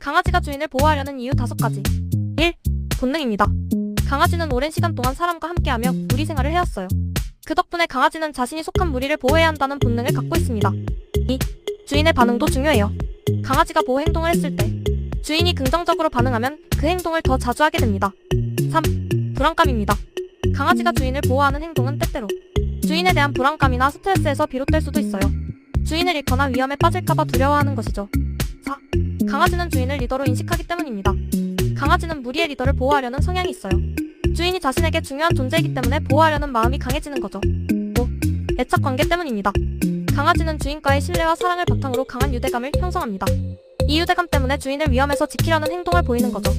강아지가 주인을 보호하려는 이유 5가지. 1. 본능입니다. 강아지는 오랜 시간 동안 사람과 함께하며 무리 생활을 해왔어요. 그 덕분에 강아지는 자신이 속한 무리를 보호해야 한다는 본능을 갖고 있습니다. 2. 주인의 반응도 중요해요. 강아지가 보호 행동을 했을 때 주인이 긍정적으로 반응하면 그 행동을 더 자주 하게 됩니다. 3. 불안감입니다. 강아지가 주인을 보호하는 행동은 때때로 주인에 대한 불안감이나 스트레스에서 비롯될 수도 있어요. 주인을 잃거나 위험에 빠질까봐 두려워하는 것이죠. 4. 강아지는 주인을 리더로 인식하기 때문입니다. 강아지는 무리의 리더를 보호하려는 성향이 있어요. 주인이 자신에게 중요한 존재이기 때문에 보호하려는 마음이 강해지는 거죠. 5. 애착 관계 때문입니다. 강아지는 주인과의 신뢰와 사랑을 바탕으로 강한 유대감을 형성합니다. 이 유대감 때문에 주인을 위험에서 지키려는 행동을 보이는 거죠.